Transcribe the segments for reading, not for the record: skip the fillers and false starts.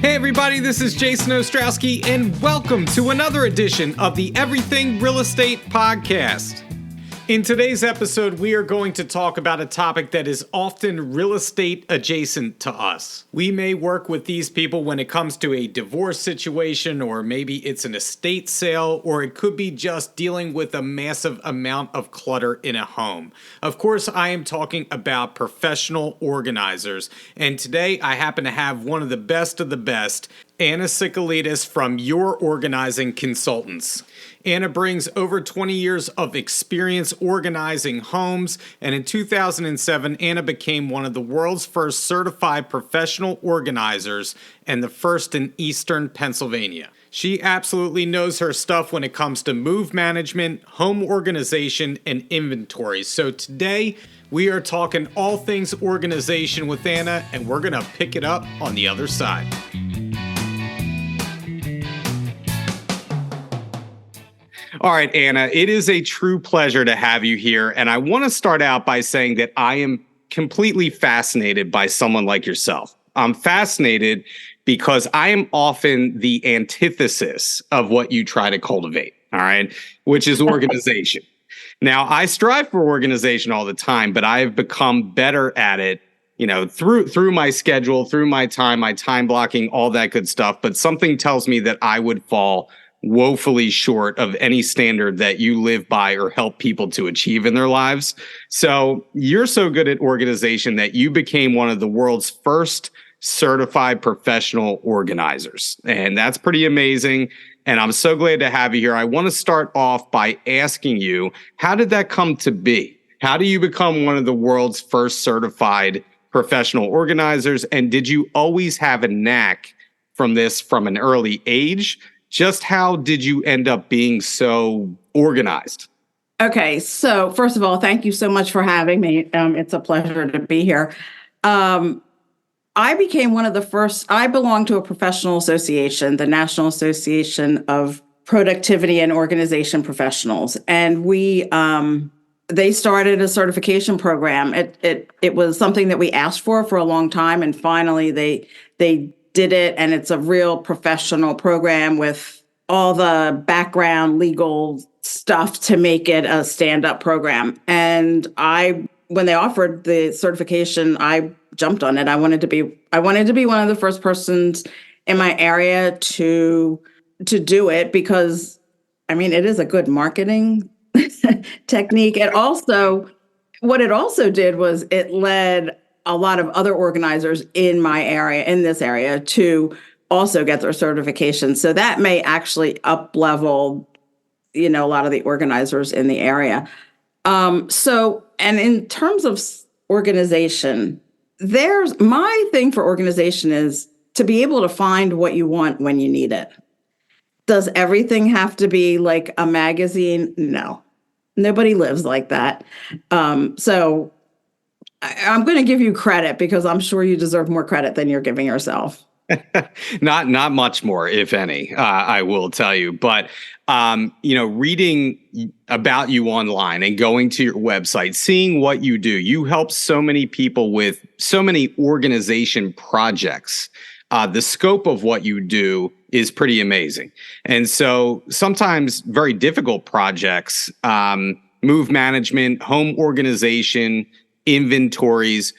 Hey everybody, this is Jason Ostrowski, and welcome to another edition of the Everything Real Estate Podcast. In today's episode, we are going to talk about a topic that is often real estate adjacent to us. We may work with these people when it comes to a divorce situation, or maybe it's an estate sale, or it could be just dealing with a massive amount of clutter in a home. Of course, I am talking about professional organizers, and today I happen to have one of the best, Anna Sicalides from Your Organizing Consultants. Anna brings over 20 years of experience organizing homes, and in 2007, Anna became one of the world's first certified professional organizers and the first in Eastern Pennsylvania. She absolutely knows her stuff when it comes to move management, home organization, and inventory. So today, we are talking all things organization with Anna, and we're going to pick it up on the other side. All right, Anna, it is a true pleasure to have you here. And I want to start out by saying that I am completely fascinated by someone like yourself. I'm fascinated because I am often the antithesis of what you try to cultivate, all right, which is organization. Now, I strive for organization all the time, but I have become better at it, you know, through my schedule, through my time blocking, all that good stuff. But something tells me that I would fall woefully short of any standard that you live by or help people to achieve in their lives. So you're so good at organization that you became one of the world's first certified professional organizers. And that's pretty amazing. And I'm so glad to have you here. I want to start off by asking you, how did that come to be? How do you become one of the world's first certified professional organizers? And did you always have a knack from this from an early age? Just how did you end up being so organized? Okay, so first of all, thank you so much for having me. It's a pleasure to be here. I became one of the first. I belong to a professional association, the National Association of Productivity and Organization Professionals, and they started a certification program. It was something that we asked for a long time, and finally they did it, and it's a real professional program with all the background legal stuff to make it a stand-up program. And when they offered the certification, I jumped on it. I wanted to be one of the first persons in my area to do it because, I mean, it is a good marketing technique. What it also did was it led a lot of other organizers in this area, to also get their certification. So that may actually up-level, a lot of the organizers in the area. And in terms of organization, my thing for organization is to be able to find what you want when you need it. Does everything have to be like a magazine? No, nobody lives like that. So I'm going to give you credit because I'm sure you deserve more credit than you're giving yourself. Not much more, if any, I will tell you. But, reading about you online and going to your website, seeing what you do, you help so many people with so many organization projects. The scope of what you do is pretty amazing. And so sometimes very difficult projects, move management, home organization, inventories.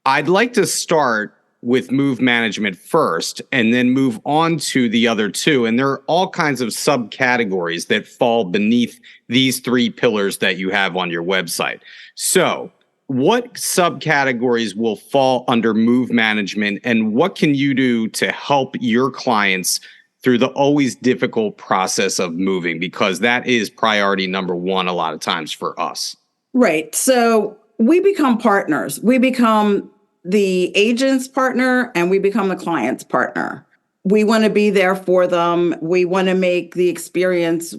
I'd like to start with move management first and then move on to the other two. And there are all kinds of subcategories that fall beneath these three pillars that you have on your website. So what subcategories will fall under move management, and what can you do to help your clients through the always difficult process of moving? Because that is priority number one a lot of times for us. Right. So we become partners. We become the agent's partner and we become the client's partner. We want to be there for them. We want to make the experience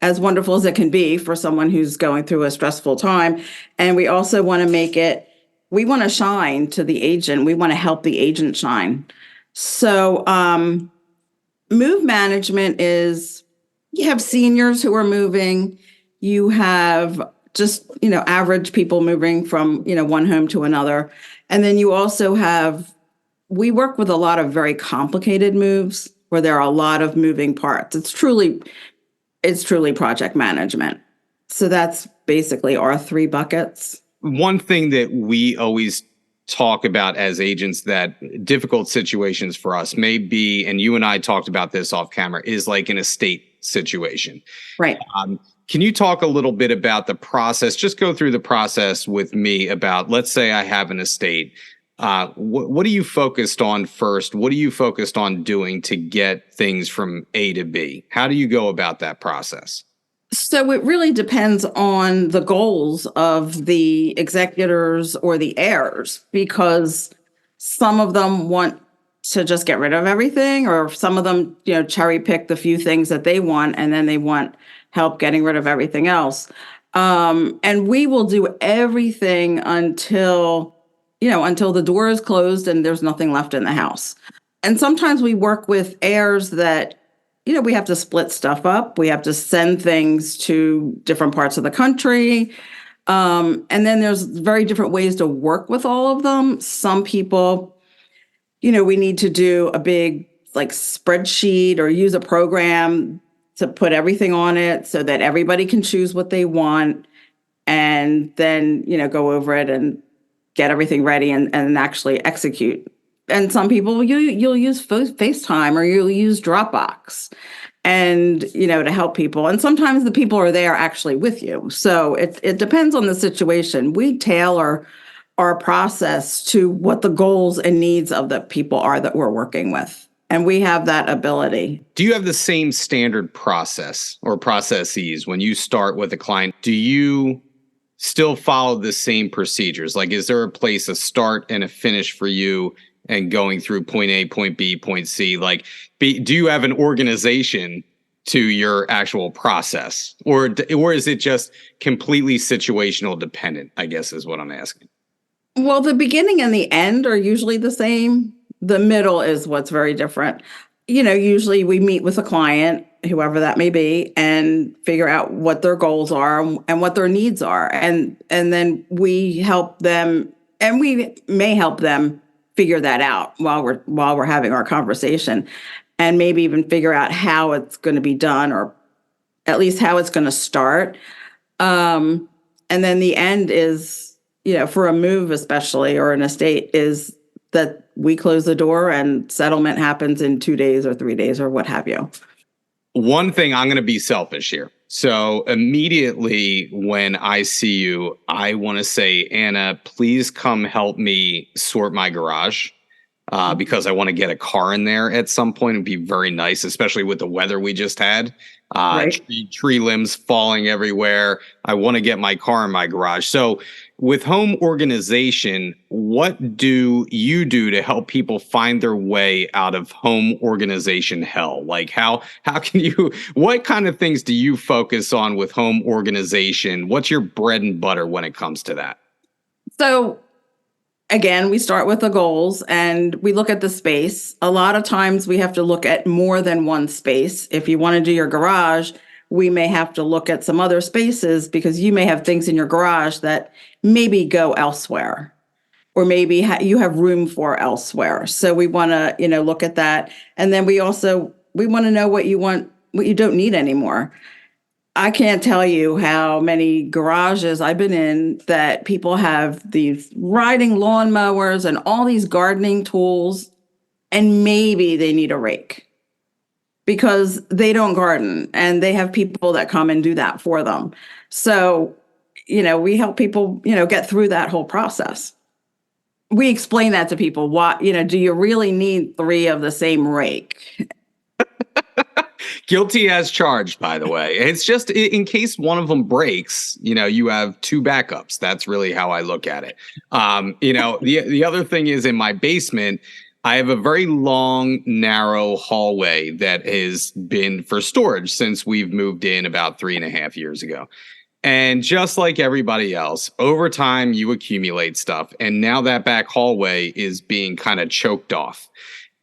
as wonderful as it can be for someone who's going through a stressful time. And we also want to we want to shine to the agent. We want to help the agent shine. So move management is, you have seniors who are moving. You have just, average people moving from, one home to another. And then you also have we work with a lot of very complicated moves where there are a lot of moving parts. It's truly project management. So that's basically our three buckets. One thing that we always talk about as agents, that difficult situations for us may be, and you and I talked about this off camera, is like an estate situation. Right. Can you talk a little bit about the process? Just go through the process with me about, let's say I have an estate. What are you focused on first? What are you focused on doing to get things from A to B? How do you go about that process? So it really depends on the goals of the executors or the heirs, because some of them want to just get rid of everything, or some of them, cherry pick the few things that they want, and then they want help getting rid of everything else. And we will do everything until the door is closed and there's nothing left in the house. And sometimes we work with heirs that we have to split stuff up. We have to send things to different parts of the country. And then there's very different ways to work with all of them. Some people, we need to do a big like spreadsheet or use a program to put everything on it so that everybody can choose what they want, and then, go over it and get everything ready and actually execute. And some people you'll use FaceTime or you'll use Dropbox, and to help people. And sometimes the people are there actually with you. So it depends on the situation. We tailor our process to what the goals and needs of the people are that we're working with. And we have that ability. Do you have the same standard process or processes when you start with a client? Do you still follow the same procedures? Like, is there a place, a start and a finish for you, and going through point A, point B, point C? Like, do you have an organization to your actual process, or is it just completely situational dependent, I guess is what I'm asking. Well, the beginning and the end are usually the same. The middle is what's very different. Usually we meet with a client, whoever that may be, and figure out what their goals are and what their needs are. And then we help them, and we may help them figure that out while we're having our conversation, and maybe even figure out how it's going to be done, or at least how it's going to start. And then the end is, for a move especially, or an estate, is that we close the door and settlement happens in 2 days or 3 days or what have you. One thing, I'm going to be selfish here. So immediately when I see you, I want to say, Anna, please come help me sort my garage, because I want to get a car in there at some point. It'd be very nice, especially with the weather we just had. Right. Tree limbs falling everywhere. I want to get my car in my garage. So with home organization, what do you do to help people find their way out of home organization hell? Like how can you, what kind of things do you focus on with home organization? What's your bread and butter when it comes to that? So again, we start with the goals and we look at the space. A lot of times we have to look at more than one space. If you want to do your garage, we may have to look at some other spaces, because you may have things in your garage that maybe go elsewhere, or maybe you have room for elsewhere. So we want to, look at that. And then we want to know what you want, what you don't need anymore. I can't tell you how many garages I've been in that people have these riding lawnmowers and all these gardening tools, and maybe they need a rake because they don't garden, and they have people that come and do that for them. So, we help people, get through that whole process. We explain that to people. What, do you really need 3 of the same rake? Guilty as charged, by the way. It's just in case one of them breaks, you have 2 backups. That's really how I look at it. The other thing is, in my basement, I have a very long, narrow hallway that has been for storage since we've moved in about 3.5 years ago. And just like everybody else, over time, you accumulate stuff. And now that back hallway is being kind of choked off.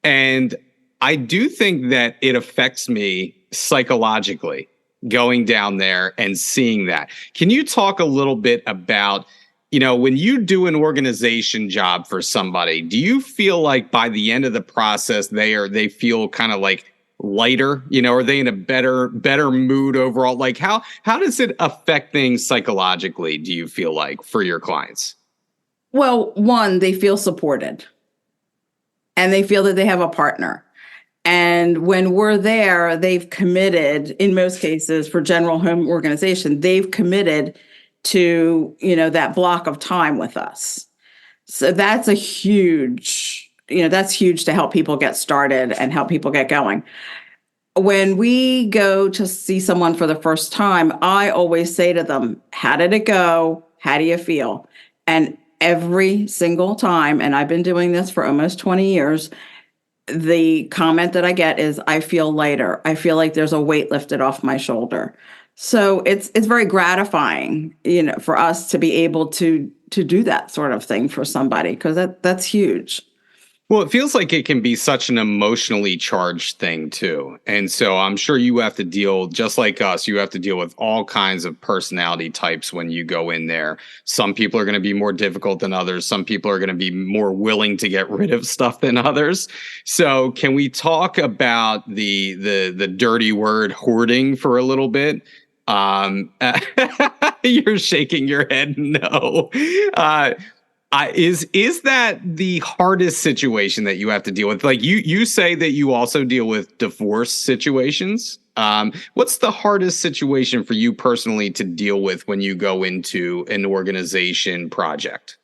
And I do think that it affects me psychologically going down there and seeing that. Can you talk a little bit about when you do an organization job for somebody, do you feel like by the end of the process they feel kind of like lighter? Are they in a better mood overall? Like how does it affect things psychologically, do you feel like, for your clients? Well, one, they feel supported and they feel that they have a partner. And when we're there, they've committed, in most cases for general home organization, they've committed to, that block of time with us. So that's that's huge to help people get started and help people get going. When we go to see someone for the first time, I always say to them, how did it go? How do you feel? And every single time, and I've been doing this for almost 20 years, the comment that I get is, I feel lighter. I feel like there's a weight lifted off my shoulder. So it's very gratifying, for us to be able to do that sort of thing for somebody, because that's huge. Well, it feels like it can be such an emotionally charged thing too. And so I'm sure you have to deal, just like us, you have to deal with all kinds of personality types when you go in there. Some people are going to be more difficult than others. Some people are going to be more willing to get rid of stuff than others. So can we talk about the dirty word hoarding for a little bit? You're shaking your head no. Is that the hardest situation that you have to deal with? Like you say that you also deal with divorce situations. What's the hardest situation for you personally to deal with when you go into an organization project?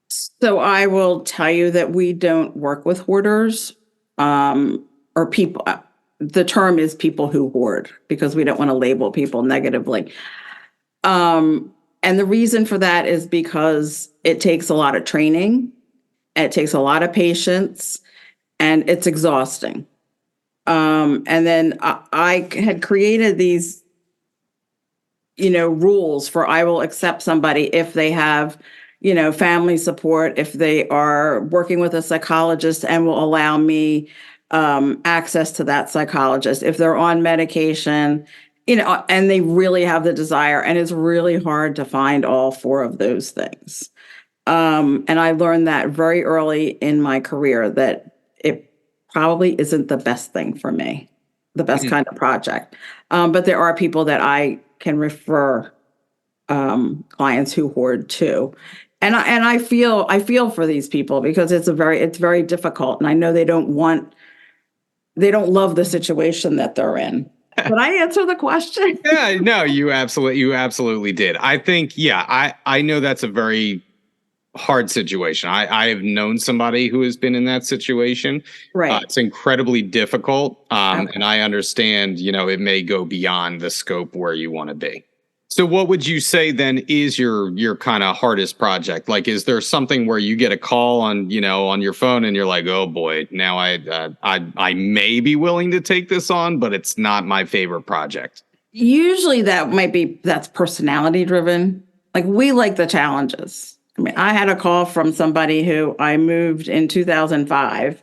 So I will tell you that we don't work with hoarders, or people. The term is people who hoard, because we don't want to label people negatively. And the reason for that is because it takes a lot of training, and it takes a lot of patience, and it's exhausting. And then I had created these, rules for, I will accept somebody if they have, family support, if they are working with a psychologist and will allow me access to that psychologist, if they're on medication, and they really have the desire. And it's really hard to find all four of those things. And I learned that very early in my career, that it probably isn't the best thing for me, the best kind of project. But there are people that I can refer clients who hoard to. And I feel for these people, because it's very difficult. And I know they don't love the situation that they're in. Did I answer the question? Yeah, no, you absolutely did. I think, I know that's a very hard situation. I have known somebody who has been in that situation. Right. It's incredibly difficult. Okay. And I understand, it may go beyond the scope where you want to be. So what would you say then is your kind of hardest project? Like, is there something where you get a call on your phone and you're like, oh boy, now I may be willing to take this on, but it's not my favorite project? Usually that's personality driven. Like, we like the challenges. I mean, I had a call from somebody who I moved in 2005,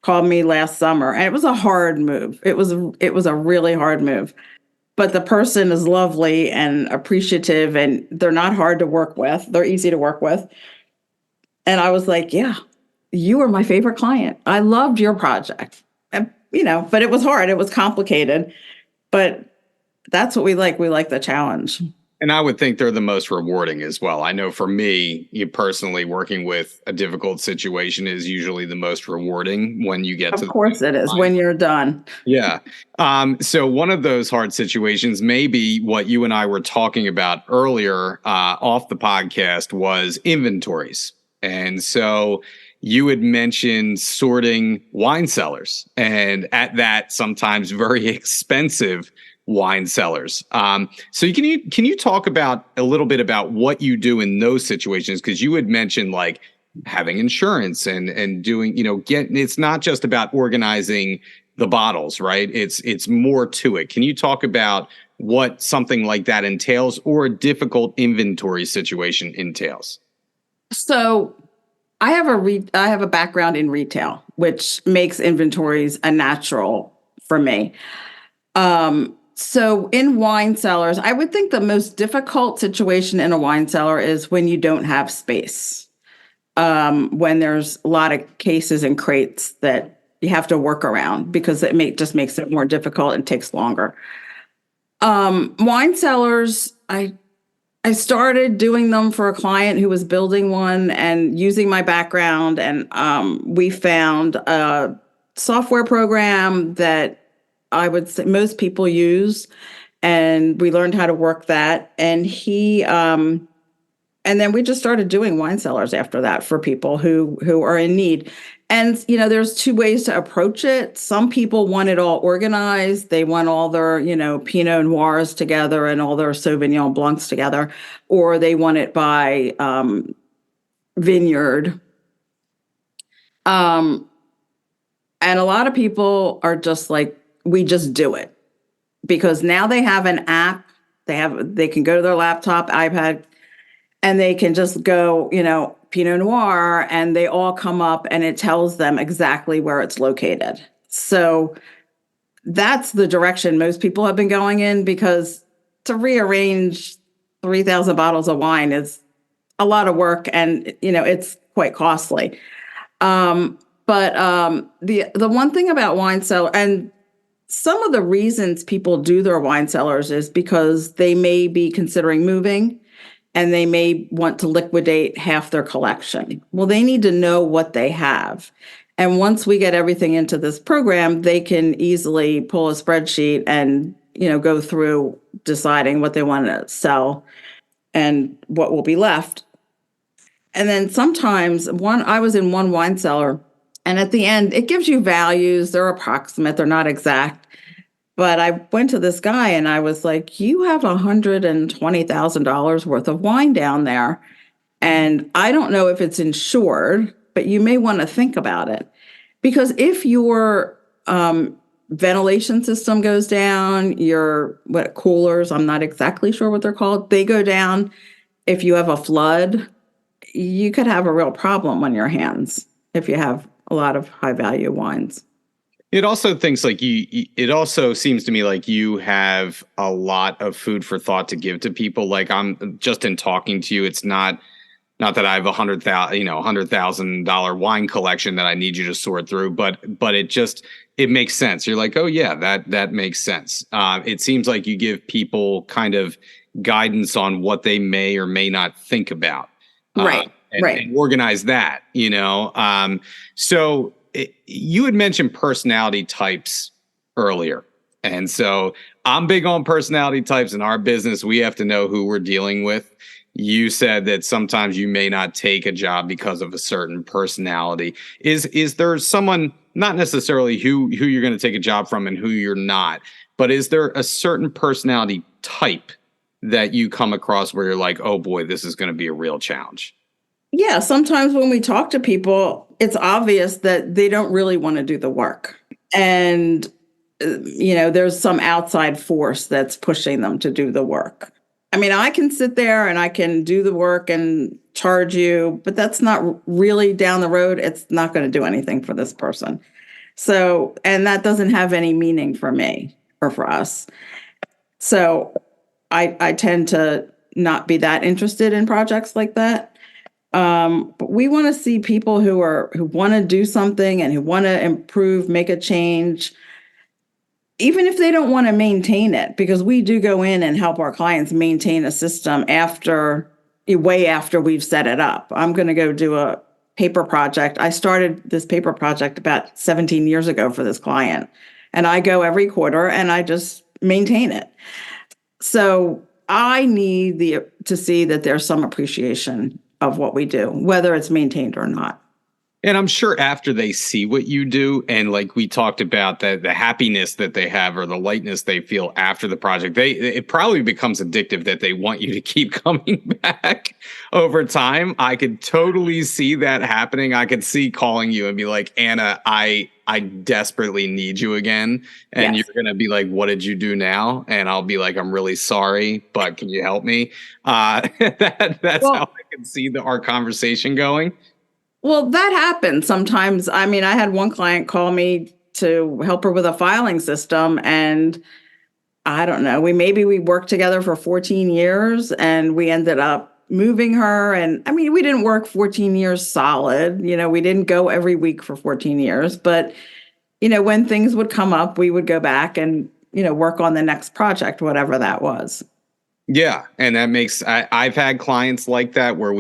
called me last summer, and it was a hard move. It was a really hard move. But the person is lovely and appreciative, and they're not hard to work with. They're easy to work with. And I was like, yeah, you are my favorite client. I loved your project. And, but it was hard. It was complicated. But that's what we like. We like the challenge. And I would think they're the most rewarding as well. I know for me, you personally, working with a difficult situation is usually the most rewarding when you get to. Of course it is, when you're done. Yeah. So one of those hard situations, maybe what you and I were talking about earlier off the podcast, was inventories. And so you had mentioned sorting wine cellars, and at that, sometimes very expensive wine cellars. So can you talk about a little bit about what you do in those situations? Because you had mentioned like having insurance and doing, it's not just about organizing the bottles, right? It's more to it. Can you talk about what something like that entails, or a difficult inventory situation entails? So I have a background in retail, which makes inventories a natural for me. So in wine cellars, I would think the most difficult situation in a wine cellar is when you don't have space. When there's a lot of cases and crates that you have to work around because just makes it more difficult and takes longer. Wine cellars, I started doing them for a client who was building one and using my background, and we found a software program that I would say most people use, and we learned how to work that. And then we just started doing wine cellars after that for people who are in need. And there's two ways to approach it. Some people want it all organized. They want all their, Pinot Noirs together and all their Sauvignon Blancs together, or they want it by vineyard. And a lot of people are just like, we just do it because now they have an app. They can go to their laptop, iPad, and they can just go, Pinot Noir, and they all come up and it tells them exactly where it's located. So that's the direction most people have been going in, because to rearrange 3,000 bottles of wine is a lot of work, and, it's quite costly. But the one thing about wine cellar, and some of the reasons people do their wine cellars is because they may be considering moving, and they may want to liquidate half their collection. Well, they need to know what they have. And once we get everything into this program, they can easily pull a spreadsheet and, go through deciding what they want to sell and what will be left. And then sometimes I was in one wine cellar, and at the end, it gives you values. They're approximate, they're not exact. But I went to this guy and I was like, you have $120,000 worth of wine down there. And I don't know if it's insured, but you may want to think about it. Because if your ventilation system goes down, your coolers, I'm not exactly sure what they're called, they go down. If you have a flood, you could have a real problem on your hands if you have a lot of high value wines. It also thinks like it also seems to me like you have a lot of food for thought to give to people. Like, I'm just in talking to you, it's not that I have $100,000 wine collection that I need you to sort through, but it makes sense. You're like, oh yeah, that makes sense. It seems like you give people kind of guidance on what they may or may not think about, right? And organize that. So you had mentioned personality types earlier. And so I'm big on personality types. In our business, we have to know who we're dealing with. You said that sometimes you may not take a job because of a certain personality. Is there someone, not necessarily who you're going to take a job from and who you're not, but is there a certain personality type that you come across where you're like, oh boy, this is going to be a real challenge? Yeah, sometimes when we talk to people, it's obvious that they don't really want to do the work. And, there's some outside force that's pushing them to do the work. I mean, I can sit there and I can do the work and charge you, but that's not really down the road. It's not going to do anything for this person. So, and that doesn't have any meaning for me or for us. So I tend to not be that interested in projects like that. But we want to see people who want to do something and who want to improve, make a change, even if they don't want to maintain it, because we do go in and help our clients maintain a system way after we've set it up. I'm going to go do a paper project. I started this paper project about 17 years ago for this client, and I go every quarter and I just maintain it. So I need to see that there's some appreciation of what we do, whether it's maintained or not. And I'm sure after they see what you do, and like we talked about, the happiness that they have or the lightness they feel after the project, it probably becomes addictive that they want you to keep coming back over time. I could totally see that happening. I could see calling you and be like, Anna, I desperately need you again. And yes. You're going to be like, what did you do now? And I'll be like, I'm really sorry, but can you help me? That's how I can see our conversation going. Well, that happens sometimes. I mean, I had one client call me to help her with a filing system, and I don't know, we worked together for 14 years and we ended up moving her. And I mean, we didn't work 14 years solid. We didn't go every week for 14 years, but when things would come up, we would go back and, work on the next project, whatever that was. Yeah. And that makes, I've had clients like that where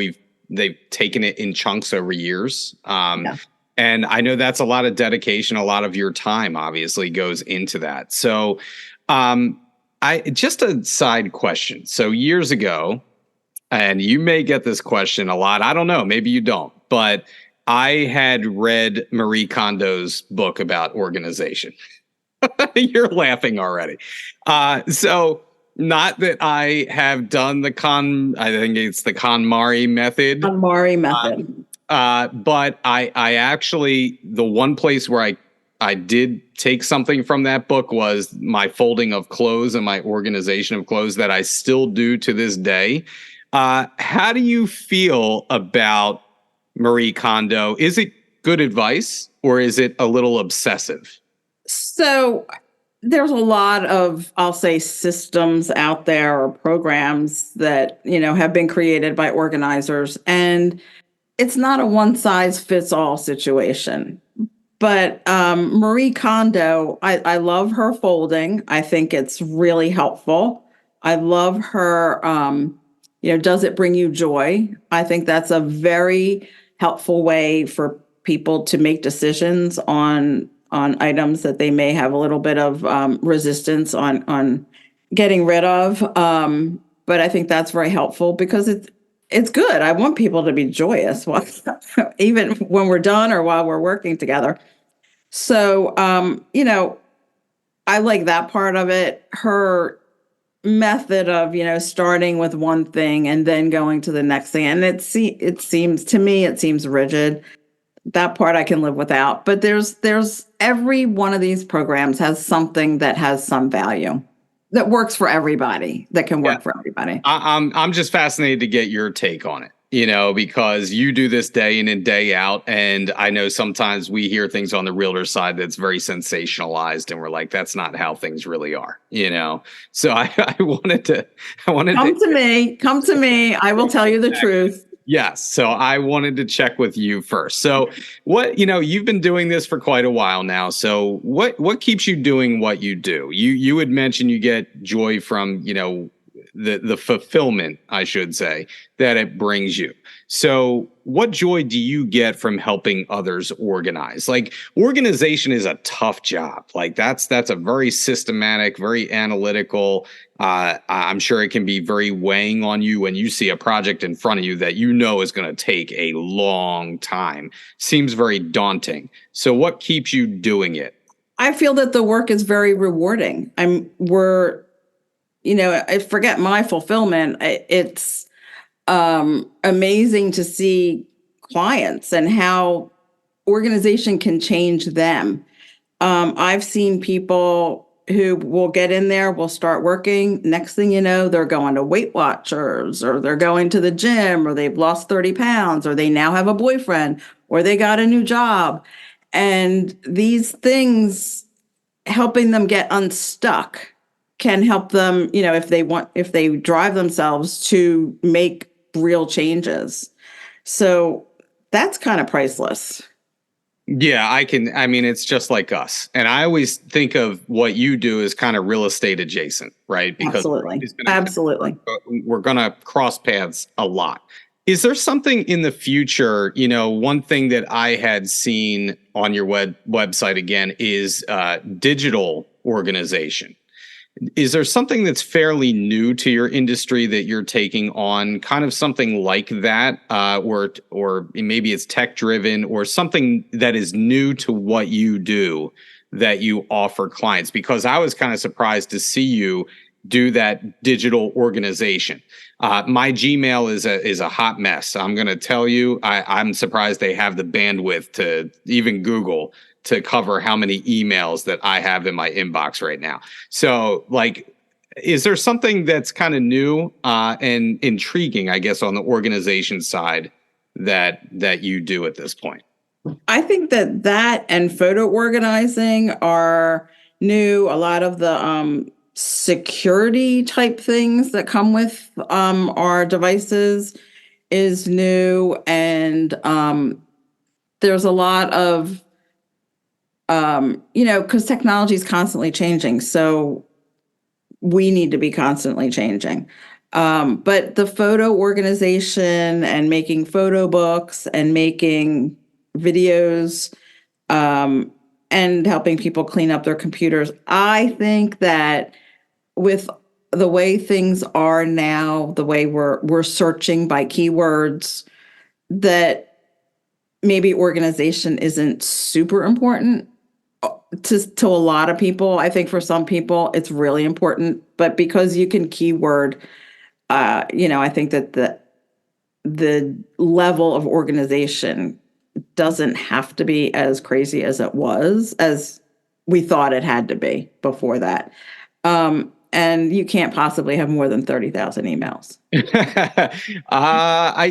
they've taken it in chunks over years. Yeah. And I know that's a lot of dedication. A lot of your time obviously goes into that. So, just a side question. So years ago, and you may get this question a lot. I don't know. Maybe you don't, but I had read Marie Kondo's book about organization. You're laughing already. So not that I have done I think it's the KonMari method. KonMari method. But I actually, the one place where I did take something from that book was my folding of clothes and my organization of clothes that I still do to this day. How do you feel about Marie Kondo? Is it good advice or is it a little obsessive? So there's a lot of, I'll say, systems out there or programs that, have been created by organizers. And it's not a one size fits all situation. But Marie Kondo, I love her folding. I think it's really helpful. I love her, does it bring you joy? I think that's a very helpful way for people to make decisions on items that they may have a little bit of resistance on getting rid of. But I think that's very helpful because it's good. I want people to be joyous, even when we're done or while we're working together. So, I like that part of it. Her method of, starting with one thing and then going to the next thing. And it seems to me, it seems rigid. That part I can live without. But there's every one of these programs has something that has some value that works for everybody, that can work for everybody. I'm just fascinated to get your take on it, because you do this day in and day out. And I know sometimes we hear things on the realtor side that's very sensationalized and we're like, that's not how things really are, So I wanted to come to me. I will tell you the truth. Yes. So I wanted to check with you first. So you've been doing this for quite a while now. So what keeps you doing what you do? You had mentioned you get joy from, the fulfillment, I should say, that it brings you. So what joy do you get from helping others organize? Like, organization is a tough job. Like that's a very systematic, very analytical. I'm sure it can be very weighing on you when you see a project in front of you that is going to take a long time. Seems very daunting. So what keeps you doing it? I feel that the work is very rewarding. I forget my fulfillment. It's amazing to see clients and how organization can change them. I've seen people who will get in there, will start working. Next thing you know, they're going to Weight Watchers, or they're going to the gym, or they've lost 30 pounds, or they now have a boyfriend, or they got a new job. And these things, helping them get unstuck, can help them, if they drive themselves to make real changes. So that's kind of priceless. Yeah, it's just like us. And I always think of what you do as kind of real estate adjacent, right? Because Absolutely. We're going to cross paths a lot. Is there something in the future, one thing that I had seen on your website again is digital organization. Is there something that's fairly new to your industry that you're taking on, kind of something like that, or maybe it's tech driven, or something that is new to what you do that you offer clients? Because I was kind of surprised to see you do that digital organization. My Gmail is a hot mess. I'm going to tell you, I'm surprised they have the bandwidth to even Google to cover how many emails that I have in my inbox right now. So, is there something that's kind of new and intriguing, I guess, on the organization side that you do at this point? I think that and photo organizing are new. A lot of the security type things that come with our devices is new, and there's a lot of because technology is constantly changing, so we need to be constantly changing. But the photo organization and making photo books and making videos, and helping people clean up their computers, I think that with the way things are now, the way we're searching by keywords, that maybe organization isn't super important to a lot of people. I think for some people it's really important, but because you can keyword, I think that the level of organization doesn't have to be as crazy as it was, as we thought it had to be before that. And you can't possibly have more than 30,000 emails.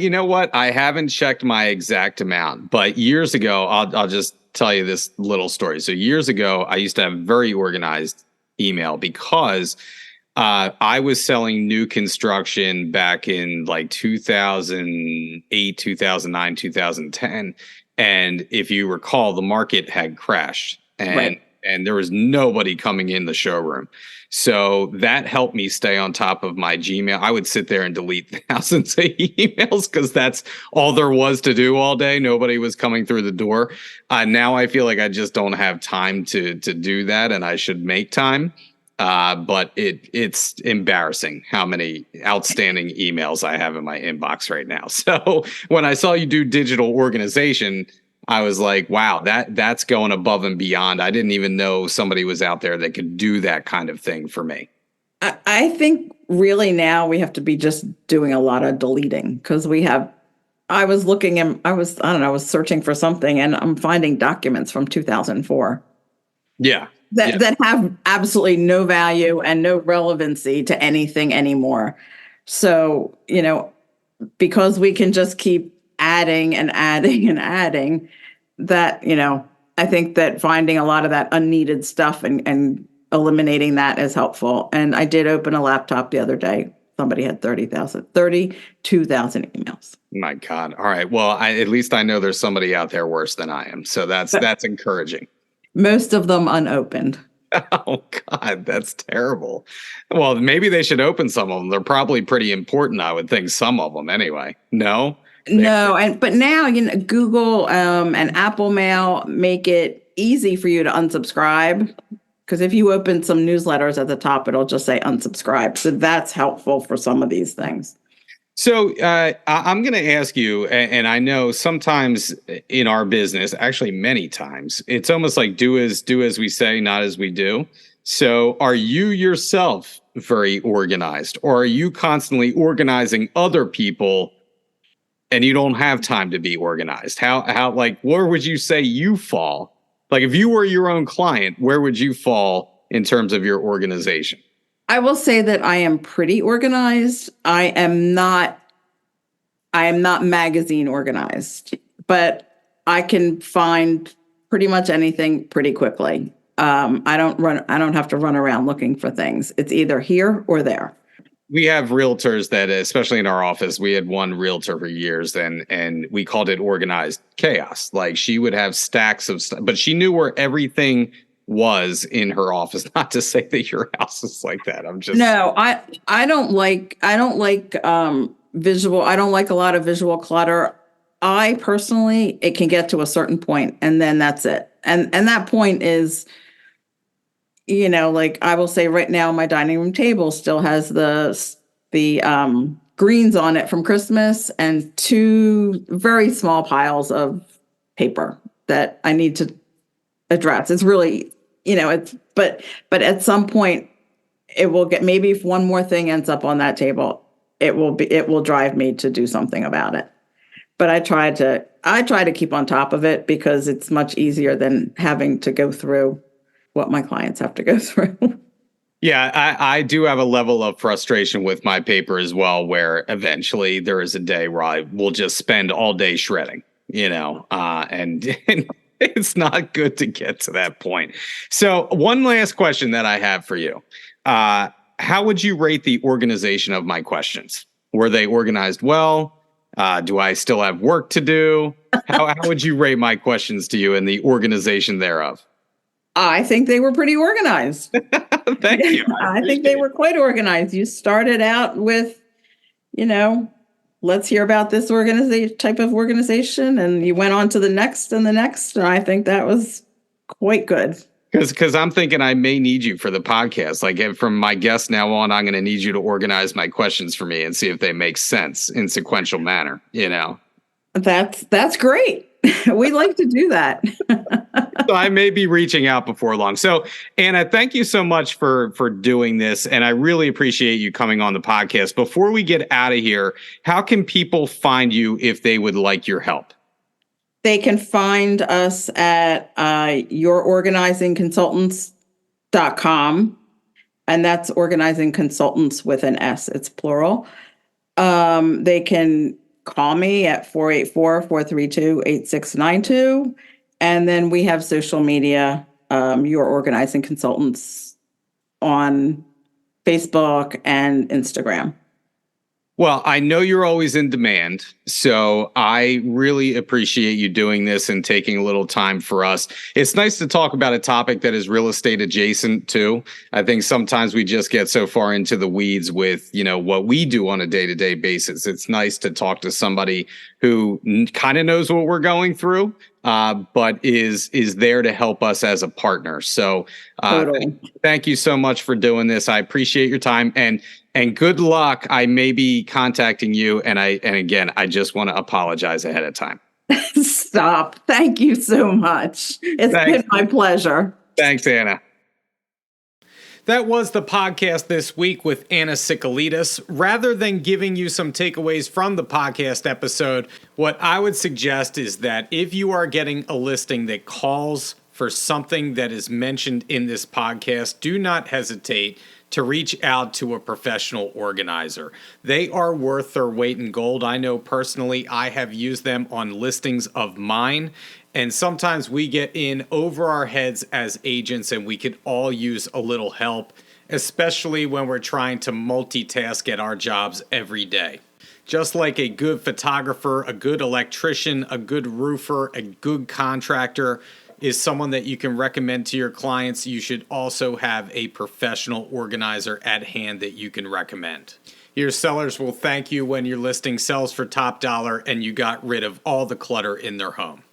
You know what? I haven't checked my exact amount, but years ago, I'll just tell you this little story. So years ago, I used to have very organized email because I was selling new construction back in like 2008, 2009, 2010. And if you recall, the market had crashed, and there was nobody coming in the showroom. So that helped me stay on top of my Gmail. I would sit there and delete thousands of emails because that's all there was to do all day. Nobody was coming through the door. Now I feel like I just don't have time to do that, and I should make time. But it's embarrassing how many outstanding emails I have in my inbox right now. So when I saw you do digital organization, I was like, wow, that's going above and beyond. I didn't even know somebody was out there that could do that kind of thing for me. I think really now we have to be just doing a lot of deleting, because I was looking and I was searching for something, and I'm finding documents from 2004. Yeah. That have absolutely no value and no relevancy to anything anymore. So, because we can just keep adding and adding and adding, that, I think that finding a lot of that unneeded stuff and eliminating that is helpful. And I did open a laptop the other day. Somebody had 32,000 emails. My God. All right. Well, at least I know there's somebody out there worse than I am. So that's encouraging. Most of them unopened. Oh, God, that's terrible. Well, maybe they should open some of them. They're probably pretty important, I would think, some of them anyway. No? No, but now, Google and Apple Mail make it easy for you to unsubscribe. Because if you open some newsletters at the top, it'll just say unsubscribe. So that's helpful for some of these things. So I'm going to ask you, and I know sometimes in our business, actually many times, it's almost like do as we say, not as we do. So are you yourself very organized, or are you constantly organizing other people and you don't have time to be organized? How like, where would you say you fall? Like if you were your own client, where would you fall in terms of your organization? I will say that I am pretty organized. I am not magazine organized, but I can find pretty much anything pretty quickly. I don't have to run around looking for things. It's either here or there. We have realtors that, especially in our office, we had one realtor for years, and we called it organized chaos. Like she would have stacks of stuff, but she knew where everything was in her office. Not to say that your house is like that. No, I don't like visual. I don't like a lot of visual clutter. I personally, it can get to a certain point and then that's it. And that point is, like I will say right now, my dining room table still has the greens on it from Christmas and 2 very small piles of paper that I need to address. It's really, but at some point it will get, maybe if one more thing ends up on that table, it will drive me to do something about it. But I try to keep on top of it because it's much easier than having to go through what my clients have to go through. Yeah, I do have a level of frustration with my paper as well, where eventually there is a day where I will just spend all day shredding, and it's not good to get to that point. So one last question that I have for you. How would you rate the organization of my questions? Were they organized well? Do I still have work to do? How would you rate my questions to you and the organization thereof? I think they were pretty organized. Thank you. I think they were quite organized. You started out with, let's hear about this type of organization, and you went on to the next and the next. And I think that was quite good. Because I'm thinking I may need you for the podcast. Like from my guest now on, I'm going to need you to organize my questions for me and see if they make sense in sequential manner. That's great. We like to do that. So I may be reaching out before long. So Anna, thank you so much for doing this. And I really appreciate you coming on the podcast. Before we get out of here, how can people find you if they would like your help? They can find us at yourorganizingconsultants.com. And that's organizing consultants with an S. It's plural. They can call me at 484-432-8692. And then we have social media, Your Organizing Consultants on Facebook and Instagram. Well, I know you're always in demand, so I really appreciate you doing this and taking a little time for us. It's nice to talk about a topic that is real estate adjacent too. I think sometimes we just get so far into the weeds with, what we do on a day-to-day basis. It's nice to talk to somebody who kind of knows what we're going through, but is there to help us as a partner. So Totally. Thank you so much for doing this. I appreciate your time and good luck. I may be contacting you. And again, I just want to apologize ahead of time. Stop. Thank you so much. It's been my pleasure. Thanks, Anna. That was the podcast this week with Anna Sicalides. Rather than giving you some takeaways from the podcast episode, what I would suggest is that if you are getting a listing that calls for something that is mentioned in this podcast, do not hesitate to reach out to a professional organizer. They are worth their weight in gold. I know personally I have used them on listings of mine, and sometimes we get in over our heads as agents and we could all use a little help, especially when we're trying to multitask at our jobs every day. Just like a good photographer, a good electrician, a good roofer, a good contractor is someone that you can recommend to your clients, you should also have a professional organizer at hand that you can recommend. Your sellers will thank you when your listing sells for top dollar and you got rid of all the clutter in their home.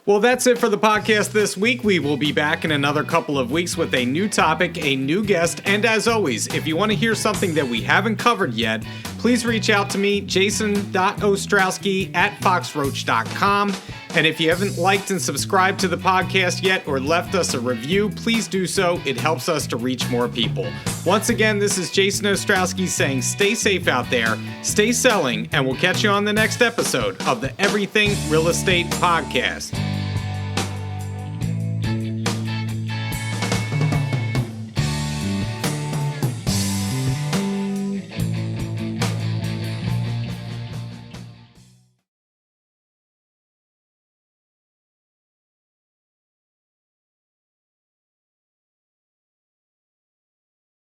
Well, that's it for the podcast this week. We will be back in another couple of weeks with a new topic, a new guest, and as always, if you want to hear something that we haven't covered yet, please reach out to me, jason.ostrowski@foxroach.com. And if you haven't liked and subscribed to the podcast yet or left us a review, please do so. It helps us to reach more people. Once again, this is Jason Ostrowski saying stay safe out there, stay selling, and we'll catch you on the next episode of the Everything Real Estate Podcast.